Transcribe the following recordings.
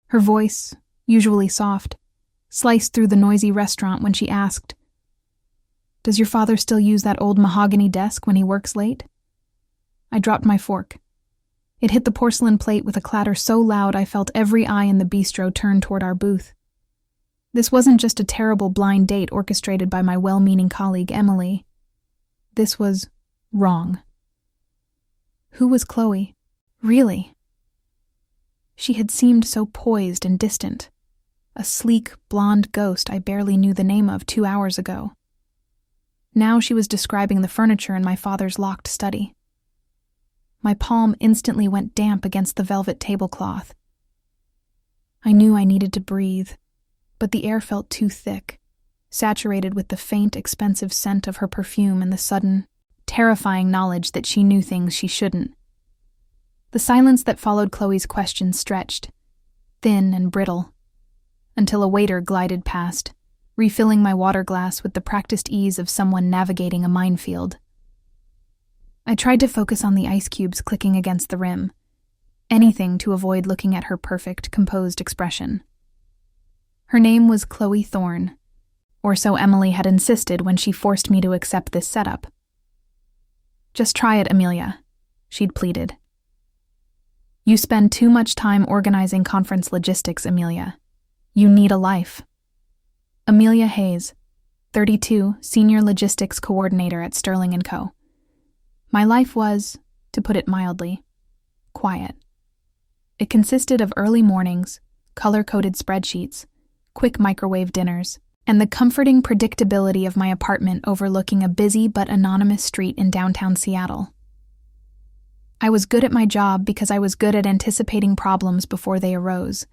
Her voice, usually soft, sliced through the noisy restaurant when she asked, "Does your father still use that old mahogany desk when he works late?" I dropped my fork. It hit the porcelain plate with a clatter so loud I felt every eye in the bistro turn toward our booth. This wasn't just a terrible blind date orchestrated by my well-meaning colleague Emily. This was wrong. Who was Chloe? Really? She had seemed so poised and distant. A sleek, blonde ghost I barely knew the name of 2 hours ago. Now she was describing the furniture in my father's locked study. My palm instantly went damp against the velvet tablecloth. I knew I needed to breathe, but the air felt too thick, saturated with the faint, expensive scent of her perfume and the sudden, terrifying knowledge that she knew things she shouldn't. The silence that followed Chloe's question stretched, thin and brittle, until a waiter glided past, refilling my water glass with the practiced ease of someone navigating a minefield. I tried to focus on the ice cubes clicking against the rim, anything to avoid looking at her perfect, composed expression. Her name was Chloe Thorne, or so Emily had insisted when she forced me to accept this setup. "Just try it, Amelia," she'd pleaded. "You spend too much time organizing conference logistics, Amelia. You need a life." Amelia Hayes, 32, Senior Logistics Coordinator at Sterling & Co. My life was, to put it mildly, quiet. It consisted of early mornings, color-coded spreadsheets, quick microwave dinners, and the comforting predictability of my apartment overlooking a busy but anonymous street in downtown Seattle. I was good at my job because I was good at anticipating problems before they arose,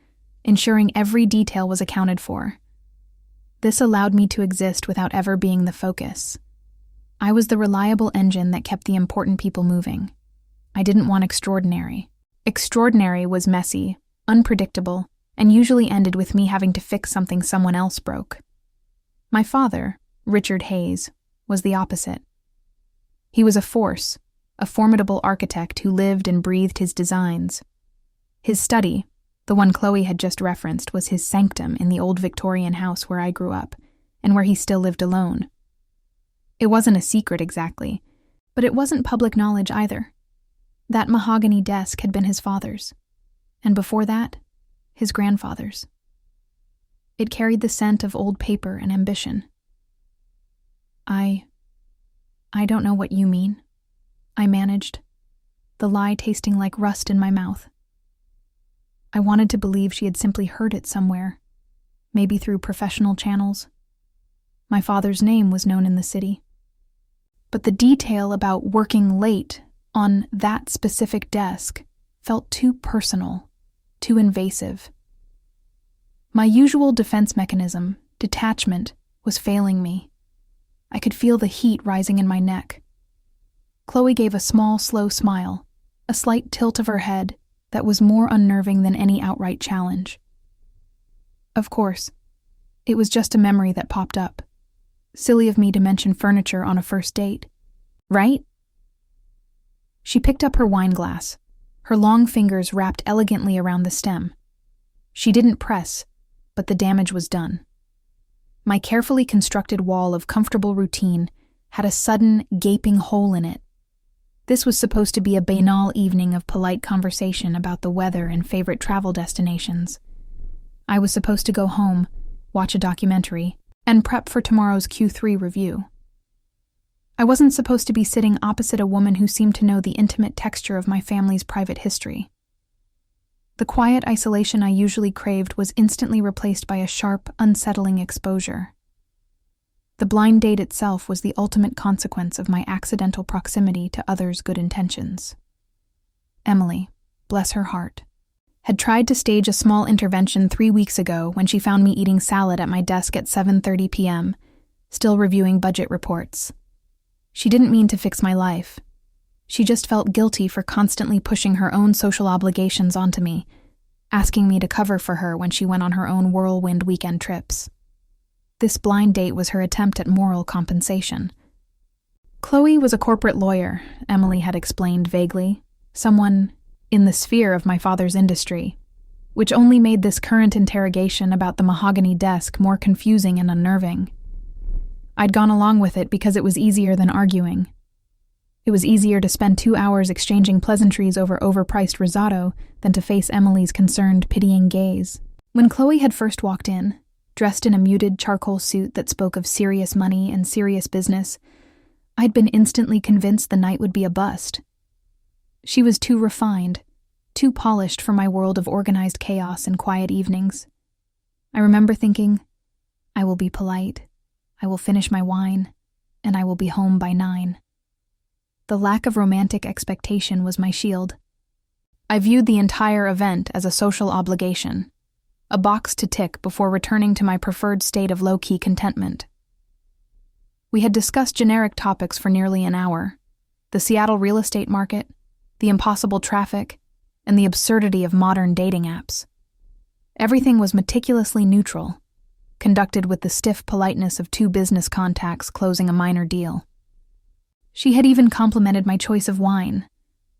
ensuring every detail was accounted for. This allowed me to exist without ever being the focus. I was the reliable engine that kept the important people moving. I didn't want extraordinary. Extraordinary was messy, unpredictable, and usually ended with me having to fix something someone else broke. My father, Richard Hayes, was the opposite. He was a force, a formidable architect who lived and breathed his designs. His study, the one Chloe had just referenced, was his sanctum in the old Victorian house where I grew up, and where he still lived alone. It wasn't a secret exactly, but it wasn't public knowledge either. That mahogany desk had been his father's, and before that, his grandfather's. It carried the scent of old paper and ambition. I don't know what you mean," I managed, the lie tasting like rust in my mouth. I wanted to believe she had simply heard it somewhere, maybe through professional channels. My father's name was known in the city. But the detail about working late on that specific desk felt too personal, too invasive. My usual defense mechanism, detachment, was failing me. I could feel the heat rising in my neck. Chloe gave a small, slow smile, a slight tilt of her head that was more unnerving than any outright challenge. Of course, it was just a memory that popped up. Silly of me to mention furniture on a first date, right? She picked up her wine glass, her long fingers wrapped elegantly around the stem. She didn't press, but the damage was done. My carefully constructed wall of comfortable routine had a sudden, gaping hole in it. This was supposed to be a banal evening of polite conversation about the weather and favorite travel destinations. I was supposed to go home, watch a documentary, and prep for tomorrow's Q3 review. I wasn't supposed to be sitting opposite a woman who seemed to know the intimate texture of my family's private history. The quiet isolation I usually craved was instantly replaced by a sharp, unsettling exposure. The blind date itself was the ultimate consequence of my accidental proximity to others' good intentions. Emily, bless her heart, had tried to stage a small intervention 3 weeks ago when she found me eating salad at my desk at 7:30 p.m., still reviewing budget reports. She didn't mean to fix my life. She just felt guilty for constantly pushing her own social obligations onto me, asking me to cover for her when she went on her own whirlwind weekend trips. This blind date was her attempt at moral compensation. Chloe was a corporate lawyer, Emily had explained vaguely, someone in the sphere of my father's industry. which only made this current interrogation about the mahogany desk more confusing and unnerving. I'd gone along with it because it was easier than arguing. It was easier to spend 2 hours exchanging pleasantries over overpriced risotto than to face Emily's concerned, pitying gaze. When Chloe had first walked in, dressed in a muted charcoal suit that spoke of serious money and serious business, I'd been instantly convinced the night would be a bust. She was too refined, too polished for my world of organized chaos and quiet evenings. I remember thinking, I will be polite, I will finish my wine, and I will be home by 9. The lack of romantic expectation was my shield. I viewed the entire event as a social obligation, a box to tick before returning to my preferred state of low-key contentment. We had discussed generic topics for nearly an hour: the Seattle real estate market, the impossible traffic, and the absurdity of modern dating apps. Everything was meticulously neutral, conducted with the stiff politeness of 2 business contacts closing a minor deal. She had even complimented my choice of wine,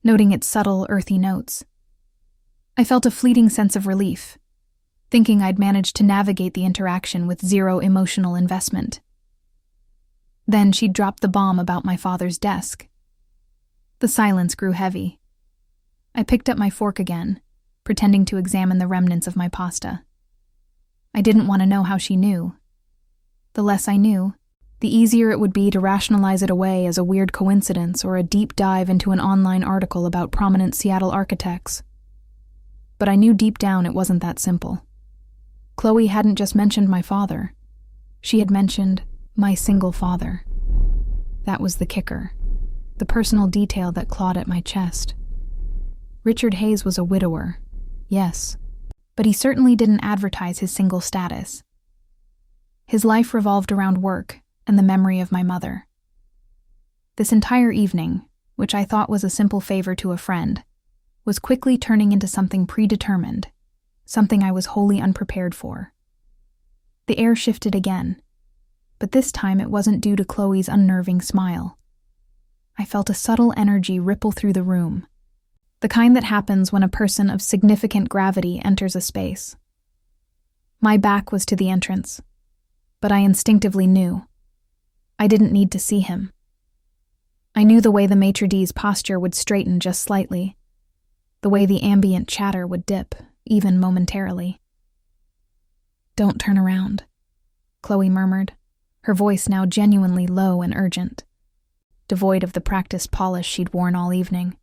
noting its subtle, earthy notes. I felt a fleeting sense of relief, thinking I'd managed to navigate the interaction with 0 emotional investment. Then she'd dropped the bomb about my father's desk. The silence grew heavy. I picked up my fork again, pretending to examine the remnants of my pasta. I didn't want to know how she knew. The less I knew, the easier it would be to rationalize it away as a weird coincidence or a deep dive into an online article about prominent Seattle architects. But I knew deep down it wasn't that simple. Chloe hadn't just mentioned my father. She had mentioned my single father. That was the kicker, the personal detail that clawed at my chest. Richard Hayes was a widower, yes, but he certainly didn't advertise his single status. His life revolved around work and the memory of my mother. This entire evening, which I thought was a simple favor to a friend, was quickly turning into something predetermined, something I was wholly unprepared for. The air shifted again, but this time it wasn't due to Chloe's unnerving smile. I felt a subtle energy ripple through the room, the kind that happens when a person of significant gravity enters a space. My back was to the entrance, but I instinctively knew. I didn't need to see him. I knew the way the maitre d's posture would straighten just slightly, the way the ambient chatter would dip, even momentarily. "Don't turn around," Chloe murmured, her voice now genuinely low and urgent, devoid of the practiced polish she'd worn all evening.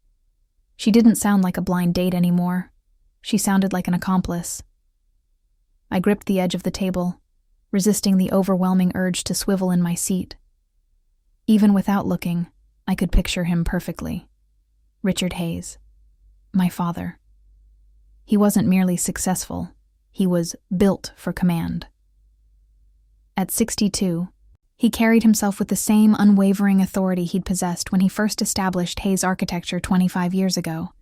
She didn't sound like a blind date anymore. She sounded like an accomplice. I gripped the edge of the table, resisting the overwhelming urge to swivel in my seat. Even without looking, I could picture him perfectly. Richard Hayes. My father. He wasn't merely successful. He was built for command. At 62, he carried himself with the same unwavering authority he'd possessed when he first established Hayes Architecture 25 years ago.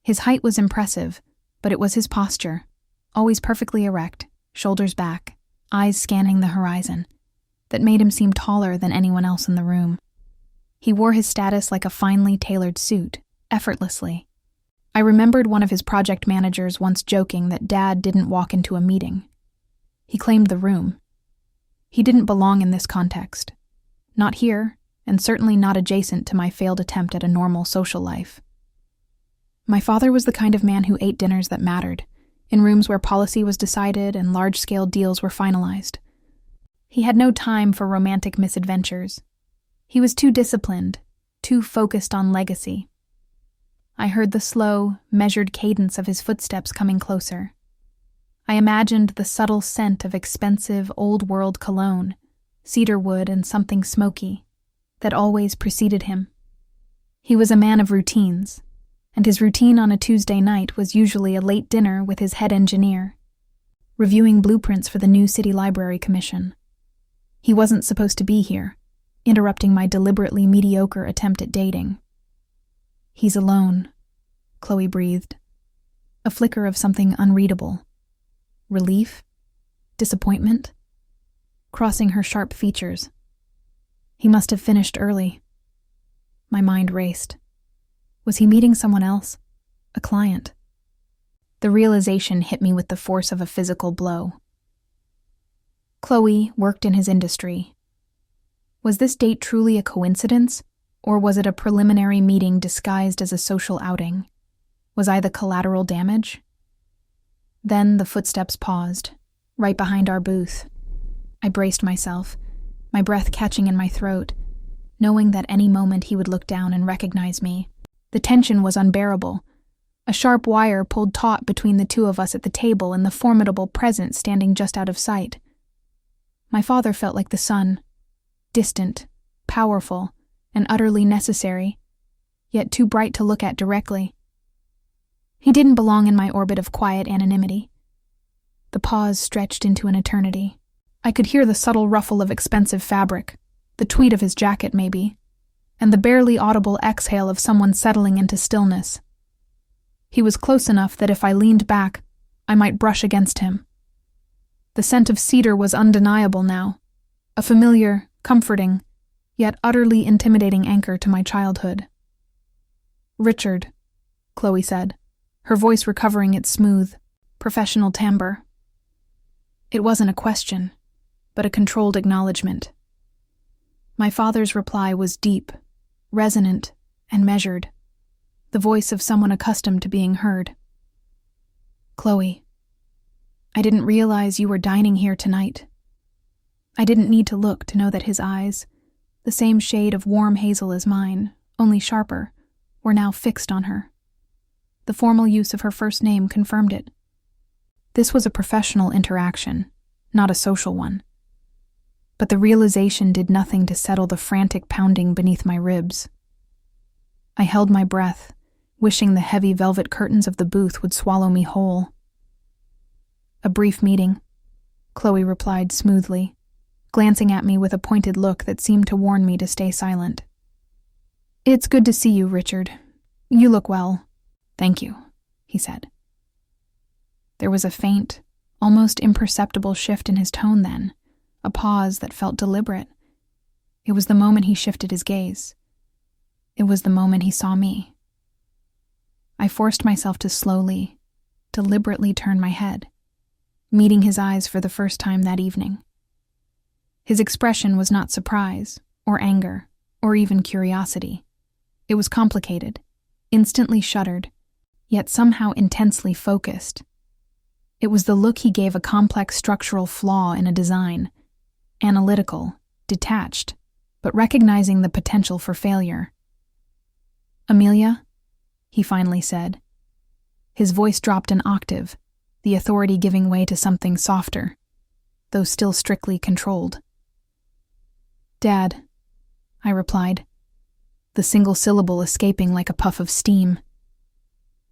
His height was impressive, but it was his posture, always perfectly erect, shoulders back, eyes scanning the horizon, that made him seem taller than anyone else in the room. He wore his status like a finely tailored suit, effortlessly. I remembered one of his project managers once joking that Dad didn't walk into a meeting. He claimed the room. He didn't belong in this context. Not here, and certainly not adjacent to my failed attempt at a normal social life. My father was the kind of man who ate dinners that mattered, in rooms where policy was decided and large-scale deals were finalized. He had no time for romantic misadventures. He was too disciplined, too focused on legacy. I heard the slow, measured cadence of his footsteps coming closer. I imagined the subtle scent of expensive, old-world cologne, cedarwood and something smoky, that always preceded him. He was a man of routines, and his routine on a Tuesday night was usually a late dinner with his head engineer, reviewing blueprints for the new City Library Commission. He wasn't supposed to be here, interrupting my deliberately mediocre attempt at dating. "He's alone," Chloe breathed. A flicker of something unreadable. Relief? Disappointment? Crossing her sharp features. He must have finished early. My mind raced. Was he meeting someone else? A client? The realization hit me with the force of a physical blow. Chloe worked in his industry. Was this date truly a coincidence, or was it a preliminary meeting disguised as a social outing? Was I the collateral damage? Then the footsteps paused, right behind our booth. I braced myself, my breath catching in my throat, knowing that any moment he would look down and recognize me. The tension was unbearable. A sharp wire pulled taut between the two of us at the table and the formidable presence standing just out of sight. My father felt like the sun, distant, powerful, and utterly necessary, yet too bright to look at directly. He didn't belong in my orbit of quiet anonymity. The pause stretched into an eternity. I could hear the subtle ruffle of expensive fabric, the tweed of his jacket maybe, and the barely audible exhale of someone settling into stillness. He was close enough that if I leaned back, I might brush against him. The scent of cedar was undeniable now, a familiar, comforting, yet utterly intimidating anchor to my childhood. "Richard," Chloe said, her voice recovering its smooth, professional timbre. It wasn't a question, but a controlled acknowledgement. My father's reply was deep, resonant, and measured, the voice of someone accustomed to being heard. "Chloe, I didn't realize you were dining here tonight." I didn't need to look to know that his eyes, the same shade of warm hazel as mine, only sharper, were now fixed on her. The formal use of her first name confirmed it. This was a professional interaction, not a social one. But the realization did nothing to settle the frantic pounding beneath my ribs. I held my breath, wishing the heavy velvet curtains of the booth would swallow me whole. "A brief meeting," Chloe replied smoothly, glancing at me with a pointed look that seemed to warn me to stay silent. "It's good to see you, Richard. You look well." "Thank you," he said. There was a faint, almost imperceptible shift in his tone then, a pause that felt deliberate. It was the moment he shifted his gaze. It was the moment he saw me. I forced myself to slowly, deliberately turn my head, meeting his eyes for the first time that evening. His expression was not surprise, or anger, or even curiosity. It was complicated, instantly shuttered, yet somehow intensely focused. It was the look he gave a complex structural flaw in a design, analytical, detached, but recognizing the potential for failure. "Amelia," he finally said. His voice dropped an octave, the authority giving way to something softer, though still strictly controlled. "Dad," I replied, the single syllable escaping like a puff of steam.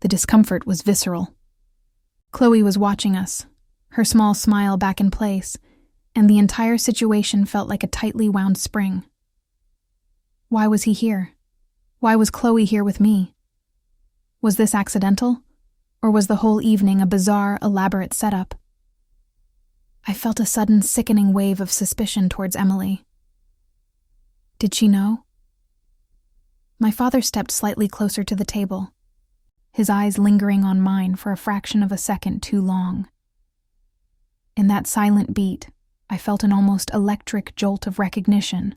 The discomfort was visceral. Chloe was watching us, her small smile back in place, and the entire situation felt like a tightly wound spring. Why was he here? Why was Chloe here with me? Was this accidental, or was the whole evening a bizarre, elaborate setup? I felt a sudden sickening wave of suspicion towards Emily. Did she know? My father stepped slightly closer to the table, his eyes lingering on mine for a fraction of a second too long. In that silent beat, I felt an almost electric jolt of recognition.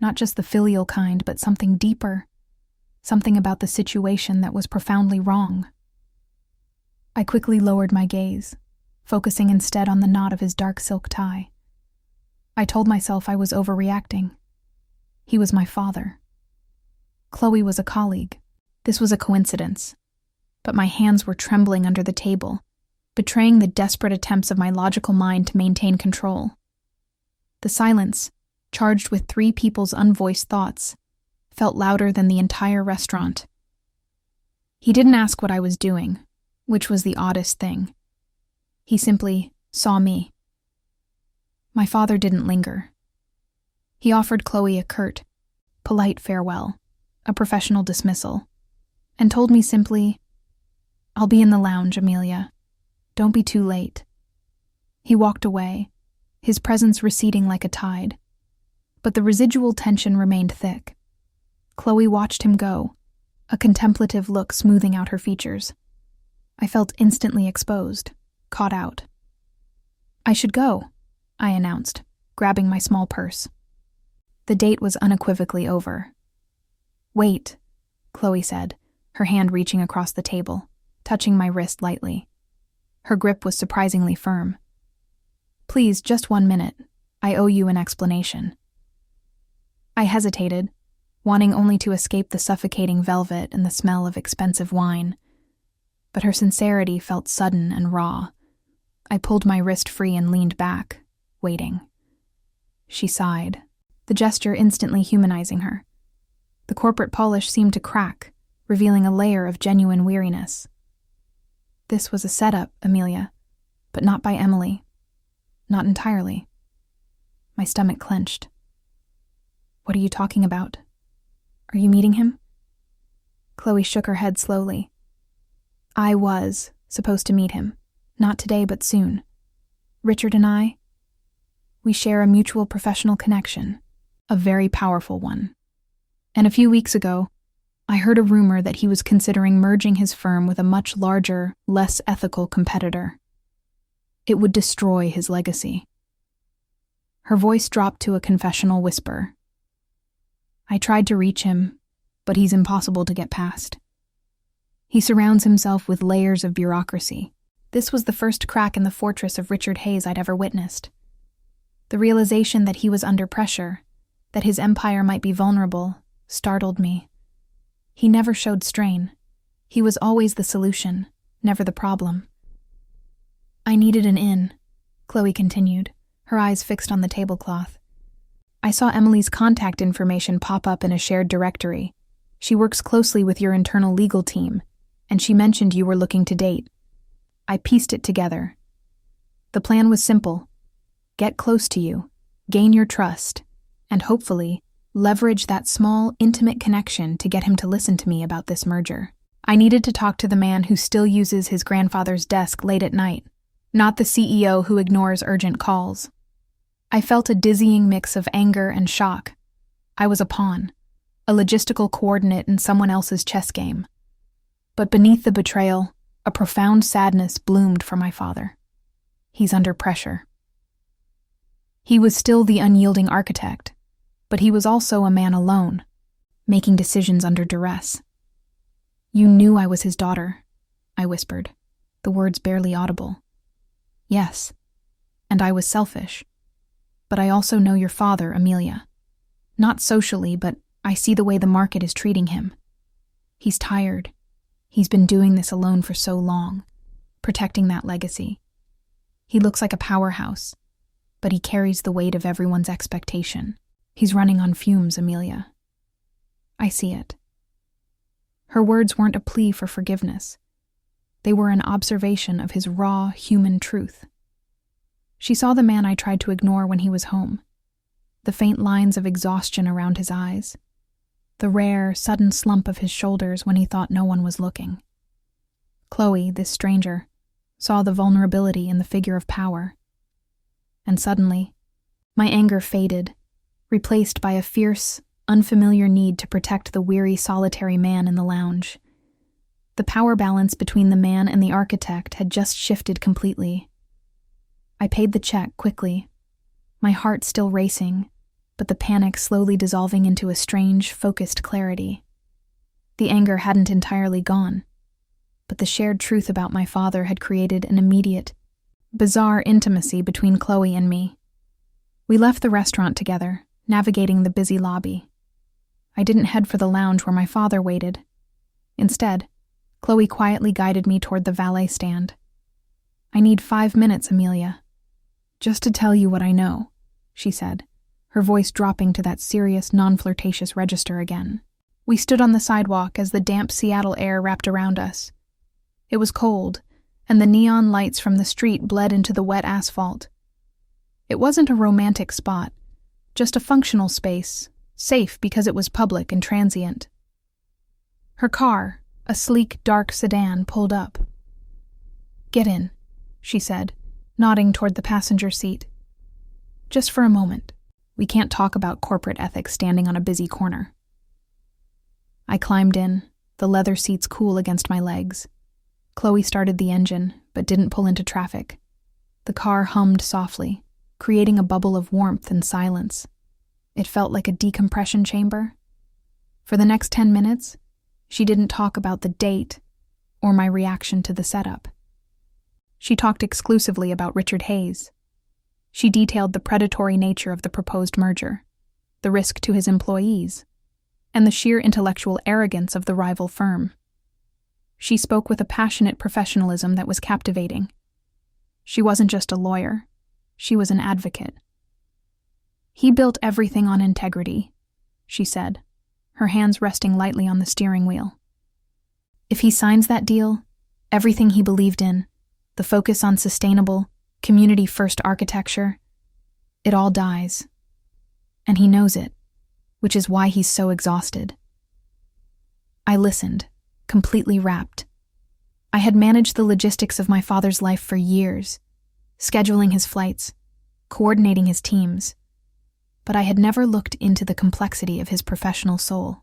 Not just the filial kind, but something deeper. Something about the situation that was profoundly wrong. I quickly lowered my gaze, focusing instead on the knot of his dark silk tie. I told myself I was overreacting. He was my father. Chloe was a colleague. This was a coincidence. But my hands were trembling under the table, betraying the desperate attempts of my logical mind to maintain control. The silence, charged with three people's unvoiced thoughts, felt louder than the entire restaurant. He didn't ask what I was doing, which was the oddest thing. He simply saw me. My father didn't linger. He offered Chloe a curt, polite farewell, a professional dismissal, and told me simply, "I'll be in the lounge, Amelia. Don't be too late." He walked away, his presence receding like a tide. But the residual tension remained thick. Chloe watched him go, a contemplative look smoothing out her features. I felt instantly exposed, caught out. "I should go," I announced, grabbing my small purse. The date was unequivocally over. "Wait," Chloe said, her hand reaching across the table, touching my wrist lightly. Her grip was surprisingly firm. "Please, just 1 minute. I owe you an explanation." I hesitated, wanting only to escape the suffocating velvet and the smell of expensive wine. But her sincerity felt sudden and raw. I pulled my wrist free and leaned back, waiting. She sighed, the gesture instantly humanizing her. The corporate polish seemed to crack, revealing a layer of genuine weariness. This was a setup, Amelia, but not by Emily. Not entirely. My stomach clenched. "What are you talking about? Are you meeting him?" Chloe shook her head slowly. "I was supposed to meet him. Not today, but soon. Richard and I, we share a mutual professional connection, a very powerful one. And a few weeks ago, I heard a rumor that he was considering merging his firm with a much larger, less ethical competitor. It would destroy his legacy." Her voice dropped to a confessional whisper. "I tried to reach him, but he's impossible to get past. He surrounds himself with layers of bureaucracy. This was the first crack in the fortress of Richard Hayes I'd ever witnessed. The realization that he was under pressure, that his empire might be vulnerable, startled me. He never showed strain. He was always the solution, never the problem. "I needed an in," Chloe continued, her eyes fixed on the tablecloth. "I saw Emily's contact information pop up in a shared directory. She works closely with your internal legal team, and she mentioned you were looking to date. I pieced it together. The plan was simple. Get close to you, gain your trust, and hopefully leverage that small, intimate connection to get him to listen to me about this merger. I needed to talk to the man who still uses his grandfather's desk late at night, not the CEO who ignores urgent calls." I felt a dizzying mix of anger and shock. I was a pawn, a logistical coordinate in someone else's chess game. But beneath the betrayal, a profound sadness bloomed for my father. He's under pressure. He was still the unyielding architect, but he was also a man alone, making decisions under duress. "You knew I was his daughter," I whispered, the words barely audible. "Yes, and I was selfish. But I also know your father, Amelia. Not socially, but I see the way the market is treating him. He's tired. He's been doing this alone for so long, protecting that legacy. He looks like a powerhouse, but he carries the weight of everyone's expectation. He's running on fumes, Amelia. I see it." Her words weren't a plea for forgiveness. They were an observation of his raw, human truth. She saw the man I tried to ignore when he was home, the faint lines of exhaustion around his eyes, the rare, sudden slump of his shoulders when he thought no one was looking. Chloe, this stranger, saw the vulnerability in the figure of power. And suddenly, my anger faded, replaced by a fierce, unfamiliar need to protect the weary, solitary man in the lounge. The power balance between the man and the architect had just shifted completely. I paid the check quickly, my heart still racing, but the panic slowly dissolving into a strange, focused clarity. The anger hadn't entirely gone, but the shared truth about my father had created an immediate, bizarre intimacy between Chloe and me. We left the restaurant together, navigating the busy lobby. I didn't head for the lounge where my father waited. Instead, Chloe quietly guided me toward the valet stand. "I need 5 minutes, Amelia. Just to tell you what I know," she said, her voice dropping to that serious, non-flirtatious register again. We stood on the sidewalk as the damp Seattle air wrapped around us. It was cold, and the neon lights from the street bled into the wet asphalt. It wasn't a romantic spot, just a functional space, safe because it was public and transient. Her car, a sleek, dark sedan, pulled up. "Get in," she said, nodding toward the passenger seat. "Just for a moment. We can't talk about corporate ethics standing on a busy corner." I climbed in, the leather seats cool against my legs. Chloe started the engine, but didn't pull into traffic. The car hummed softly, creating a bubble of warmth and silence. It felt like a decompression chamber. For the next 10 minutes, she didn't talk about the date or my reaction to the setup. She talked exclusively about Richard Hayes. She detailed the predatory nature of the proposed merger, the risk to his employees, and the sheer intellectual arrogance of the rival firm. She spoke with a passionate professionalism that was captivating. She wasn't just a lawyer, she was an advocate. "He built everything on integrity," she said, her hands resting lightly on the steering wheel. "If he signs that deal, everything he believed in, the focus on sustainable, community-first architecture, it all dies. And he knows it, which is why he's so exhausted." I listened, completely rapt. I had managed the logistics of my father's life for years, scheduling his flights, coordinating his teams, but I had never looked into the complexity of his professional soul.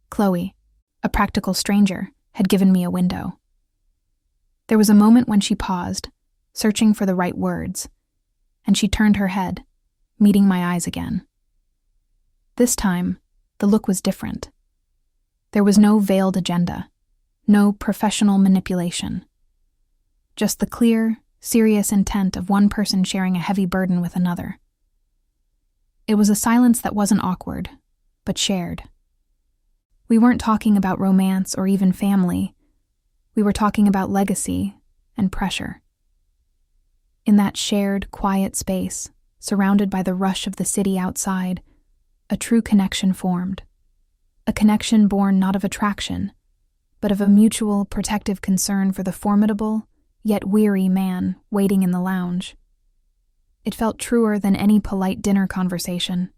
Chloe, a practical stranger, had given me a window. There was a moment when she paused, searching for the right words, and she turned her head, meeting my eyes again. This time, the look was different. There was no veiled agenda, no professional manipulation. Just the clear, serious intent of one person sharing a heavy burden with another. It was a silence that wasn't awkward, but shared. We weren't talking about romance or even family. We were talking about legacy and pressure. In that shared, quiet space, surrounded by the rush of the city outside, a true connection formed. A connection born not of attraction, but of a mutual, protective concern for the formidable, yet weary man waiting in the lounge. It felt truer than any polite dinner conversation.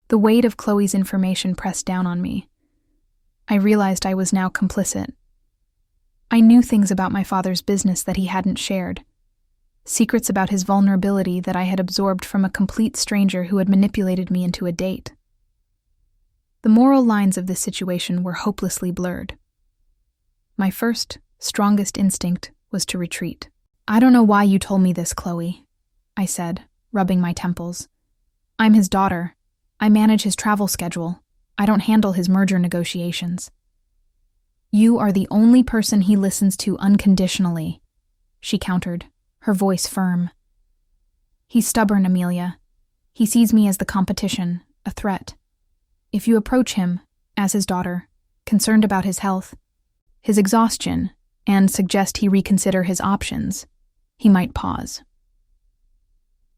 The weight of Chloe's information pressed down on me. I realized I was now complicit. I knew things about my father's business that he hadn't shared. Secrets about his vulnerability that I had absorbed from a complete stranger who had manipulated me into a date. The moral lines of this situation were hopelessly blurred. My first, strongest instinct was to retreat. "I don't know why you told me this, Chloe," I said, rubbing my temples. "I'm his daughter. I manage his travel schedule. I don't handle his merger negotiations." "You are the only person he listens to unconditionally," she countered, her voice firm. "He's stubborn, Amelia. He sees me as the competition, a threat. If you approach him, as his daughter, concerned about his health, his exhaustion, and suggest he reconsider his options, he might pause."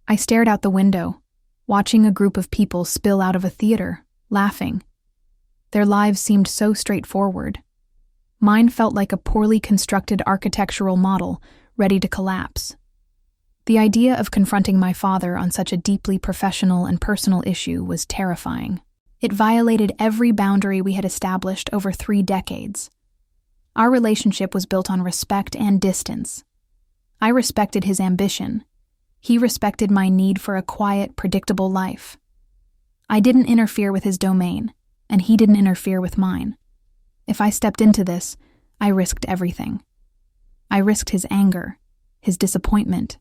I stared out the window, watching a group of people spill out of a theater, laughing. Their lives seemed so straightforward. Mine felt like a poorly constructed architectural model ready to collapse. The idea of confronting my father on such a deeply professional and personal issue was terrifying. It violated every boundary we had established over 3 decades. Our relationship was built on respect and distance. I respected his ambition. He respected my need for a quiet, predictable life. I didn't interfere with his domain, and he didn't interfere with mine. If I stepped into this, I risked everything. I risked his anger, his disappointment,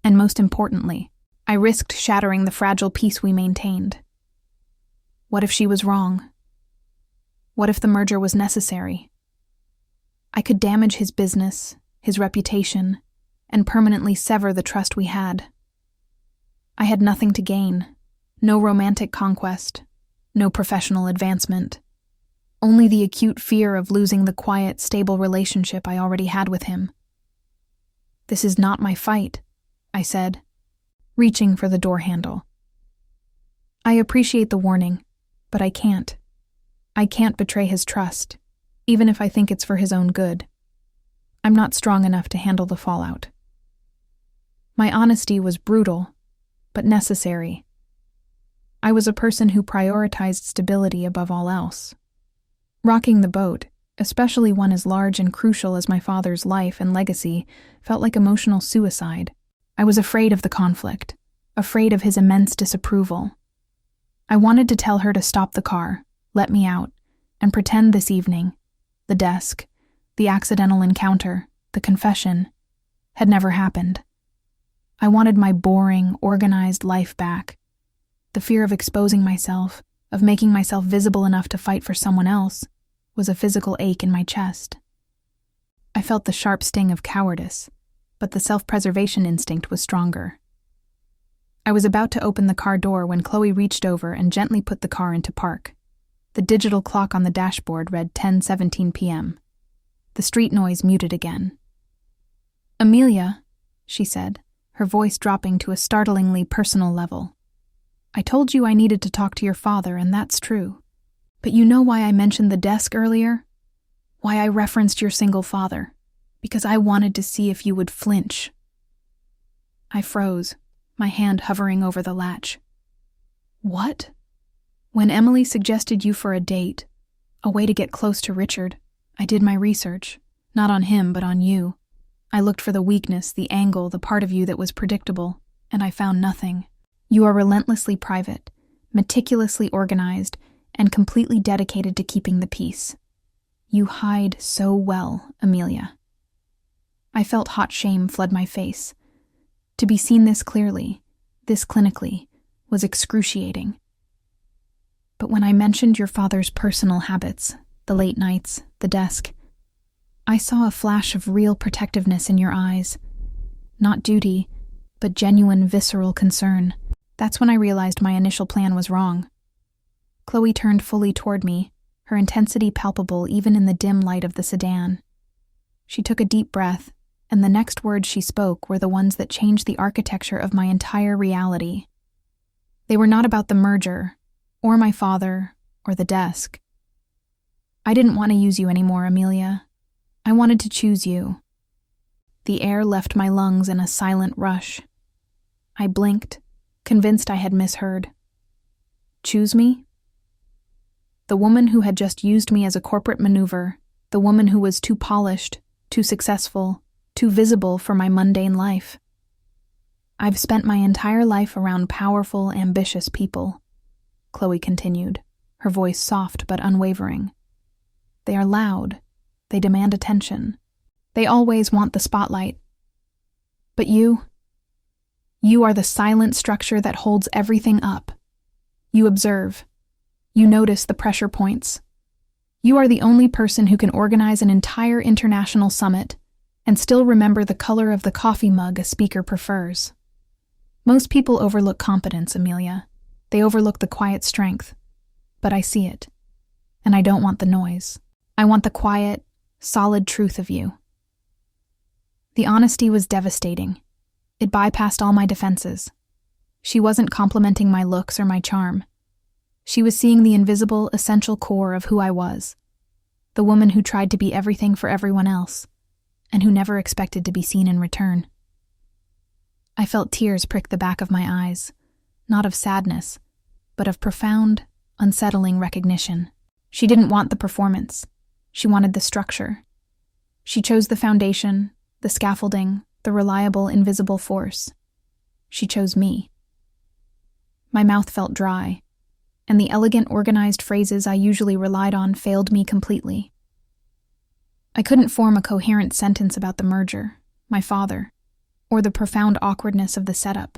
and most importantly, I risked shattering the fragile peace we maintained. What if she was wrong? What if the merger was necessary? I could damage his business, his reputation, and permanently sever the trust we had. I had nothing to gain, no romantic conquest, no professional advancement, only the acute fear of losing the quiet, stable relationship I already had with him. "This is not my fight," I said, reaching for the door handle. "I appreciate the warning, but I can't. I can't betray his trust, even if I think it's for his own good. I'm not strong enough to handle the fallout." My honesty was brutal, but necessary. I was a person who prioritized stability above all else. Rocking the boat, especially one as large and crucial as my father's life and legacy, felt like emotional suicide. I was afraid of the conflict, afraid of his immense disapproval. I wanted to tell her to stop the car, let me out, and pretend this evening, the desk, The accidental encounter, the confession, had never happened. I wanted my boring, organized life back. The fear of exposing myself, of making myself visible enough to fight for someone else, was a physical ache in my chest. I felt the sharp sting of cowardice, but the self-preservation instinct was stronger. I was about to open the car door when Chloe reached over and gently put the car into park. The digital clock on the dashboard read 10:17 p.m. The street noise muted again. "Amelia," she said, her voice dropping to a startlingly personal level. "I told you I needed to talk to your father, and that's true. But you know why I mentioned the desk earlier? Why I referenced your single father? Because I wanted to see if you would flinch." I froze, my hand hovering over the latch. "What?" "When Emily suggested you for a date, a way to get close to Richard, I did my research, not on him but on you. I looked for the weakness, the angle, the part of you that was predictable, and I found nothing. You are relentlessly private, meticulously organized, and completely dedicated to keeping the peace. You hide so well, Amelia." I felt hot shame flood my face. To be seen this clearly, this clinically, was excruciating. But when I mentioned your father's personal habits, the late nights, the desk, I saw a flash of real protectiveness in your eyes. Not duty, but genuine visceral concern. That's when I realized my initial plan was wrong. Chloe turned fully toward me, her intensity palpable even in the dim light of the sedan. She took a deep breath, and the next words she spoke were the ones that changed the architecture of my entire reality. They were not about the merger, or my father, or the desk. "I didn't want to use you anymore, Amelia. I wanted to choose you." The air left my lungs in a silent rush. I blinked, convinced I had misheard. Choose me? The woman who had just used me as a corporate maneuver, the woman who was too polished, too successful, too visible for my mundane life. "I've spent my entire life around powerful, ambitious people," Chloe continued, her voice soft but unwavering. "They are loud. They demand attention. They always want the spotlight. But you are the silent structure that holds everything up. You observe. You notice the pressure points. You are the only person who can organize an entire international summit and still remember the color of the coffee mug a speaker prefers. Most people overlook competence, Amelia. They overlook the quiet strength. But I see it. And I don't want the noise. I want the quiet, solid truth of you." The honesty was devastating. It bypassed all my defenses. She wasn't complimenting my looks or my charm. She was seeing the invisible, essential core of who I was. The woman who tried to be everything for everyone else, and who never expected to be seen in return. I felt tears prick the back of my eyes, not of sadness, but of profound, unsettling recognition. She didn't want the performance. She wanted the structure. She chose the foundation, the scaffolding, the reliable, invisible force. She chose me. My mouth felt dry, and the elegant, organized phrases I usually relied on failed me completely. I couldn't form a coherent sentence about the merger, my father, or the profound awkwardness of the setup.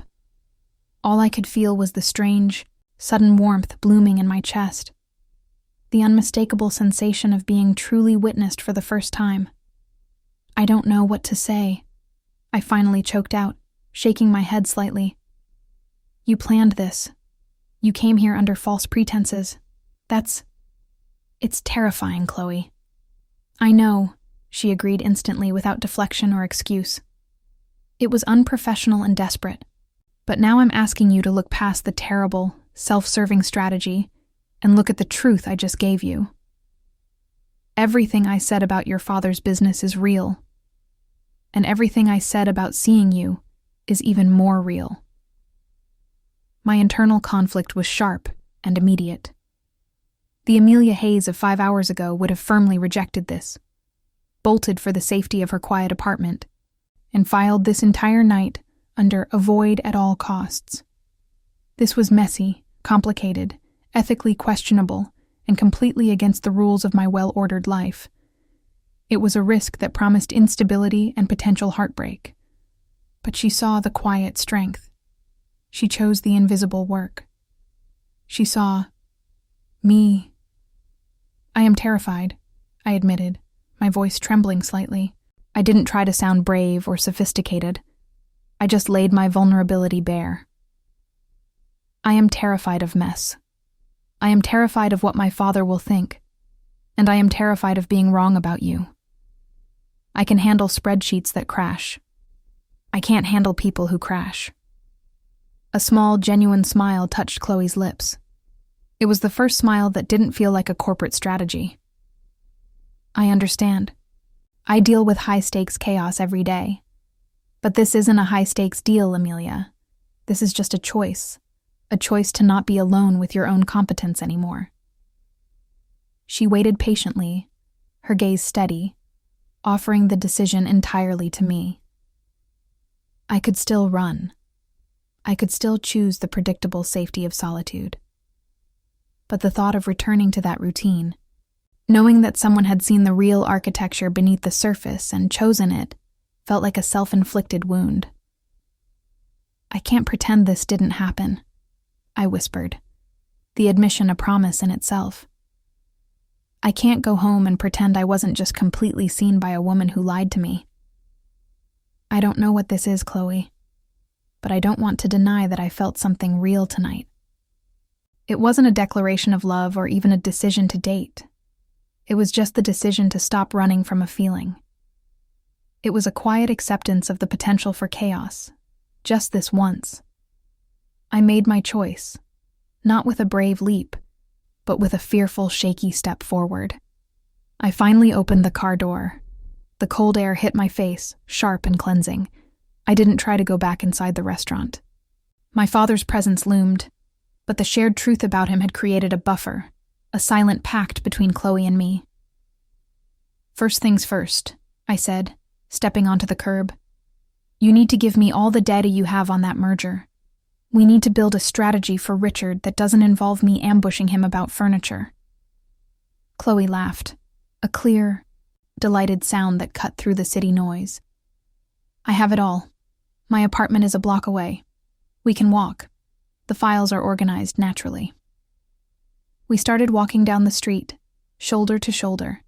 All I could feel was the strange, sudden warmth blooming in my chest, the unmistakable sensation of being truly witnessed for the first time. "I don't know what to say," I finally choked out, shaking my head slightly. "You planned this. You came here under false pretenses. It's terrifying, Chloe." "I know," she agreed instantly without deflection or excuse. "It was unprofessional and desperate. But now I'm asking you to look past the terrible, self-serving strategy and look at the truth I just gave you. Everything I said about your father's business is real. And everything I said about seeing you is even more real." My internal conflict was sharp and immediate. The Amelia Hayes of 5 hours ago would have firmly rejected this, bolted for the safety of her quiet apartment, and filed this entire night under avoid at all costs. This was messy, complicated, ethically questionable, and completely against the rules of my well-ordered life. It was a risk that promised instability and potential heartbreak. But she saw the quiet strength. She chose the invisible work. She saw me. I am terrified, I admitted, my voice trembling slightly. I didn't try to sound brave or sophisticated. I just laid my vulnerability bare. I am terrified of mess. I am terrified of what my father will think. And I am terrified of being wrong about you. I can handle spreadsheets that crash. I can't handle people who crash. A small, genuine smile touched Chloe's lips. It was the first smile that didn't feel like a corporate strategy. I understand. I deal with high-stakes chaos every day. But this isn't a high-stakes deal, Amelia. This is just a choice to not be alone with your own competence anymore. She waited patiently, her gaze steady, offering the decision entirely to me. I could still run. I could still choose the predictable safety of solitude. But the thought of returning to that routine, knowing that someone had seen the real architecture beneath the surface and chosen it, felt like a self-inflicted wound. I can't pretend this didn't happen, I whispered, the admission a promise in itself. I can't go home and pretend I wasn't just completely seen by a woman who lied to me. I don't know what this is, Chloe, but I don't want to deny that I felt something real tonight. It wasn't a declaration of love or even a decision to date. It was just the decision to stop running from a feeling. It was a quiet acceptance of the potential for chaos, just this once. I made my choice, not with a brave leap, but with a fearful, shaky step forward. I finally opened the car door. The cold air hit my face, sharp and cleansing. I didn't try to go back inside the restaurant. My father's presence loomed, but the shared truth about him had created a buffer, a silent pact between Chloe and me. First things first, I said, stepping onto the curb. You need to give me all the data you have on that merger. We need to build a strategy for Richard that doesn't involve me ambushing him about furniture. Chloe laughed, a clear, delighted sound that cut through the city noise. I have it all. My apartment is a block away. We can walk. The files are organized naturally. We started walking down the street, shoulder to shoulder,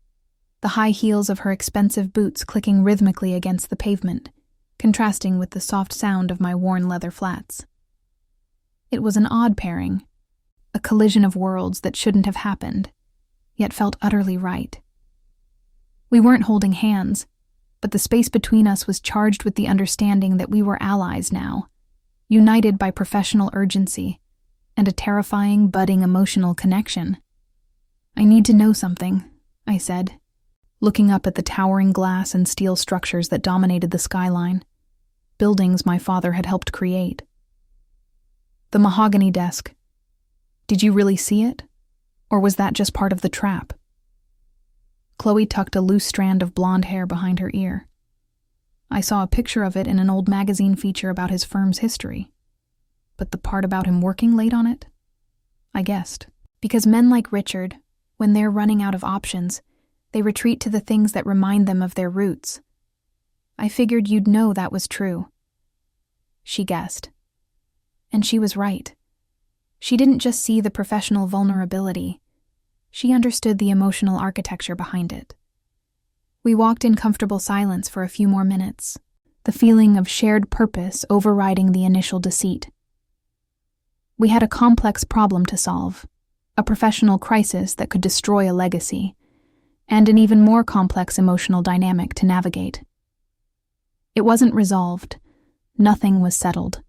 the high heels of her expensive boots clicking rhythmically against the pavement, contrasting with the soft sound of my worn leather flats. It was an odd pairing, a collision of worlds that shouldn't have happened, yet felt utterly right. We weren't holding hands, but the space between us was charged with the understanding that we were allies now, united by professional urgency and a terrifying, budding emotional connection. I need to know something, I said, looking up at the towering glass and steel structures that dominated the skyline, buildings my father had helped create. The mahogany desk. Did you really see it? Or was that just part of the trap? Chloe tucked a loose strand of blonde hair behind her ear. I saw a picture of it in an old magazine feature about his firm's history. But the part about him working late on it? I guessed. Because men like Richard, when they're running out of options, they retreat to the things that remind them of their roots. I figured you'd know that was true. She guessed. And she was right. She didn't just see the professional vulnerability. She understood the emotional architecture behind it. We walked in comfortable silence for a few more minutes, the feeling of shared purpose overriding the initial deceit. We had a complex problem to solve, a professional crisis that could destroy a legacy, and an even more complex emotional dynamic to navigate. It wasn't resolved. Nothing was settled.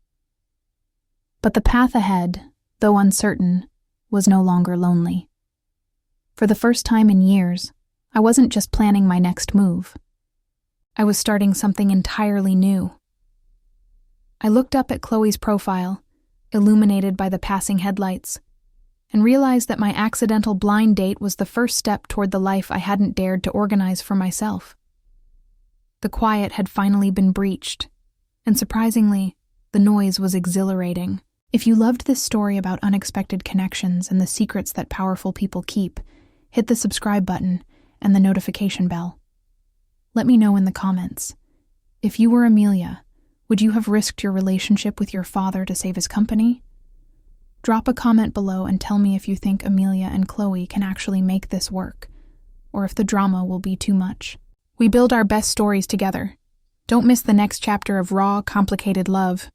But the path ahead, though uncertain, was no longer lonely. For the first time in years, I wasn't just planning my next move. I was starting something entirely new. I looked up at Chloe's profile, illuminated by the passing headlights, and realized that my accidental blind date was the first step toward the life I hadn't dared to organize for myself. The quiet had finally been breached, and surprisingly, the noise was exhilarating. If you loved this story about unexpected connections and the secrets that powerful people keep, hit the subscribe button and the notification bell. Let me know in the comments. If you were Amelia, would you have risked your relationship with your father to save his company? Drop a comment below and tell me if you think Amelia and Chloe can actually make this work, or if the drama will be too much. We build our best stories together. Don't miss the next chapter of raw, complicated love.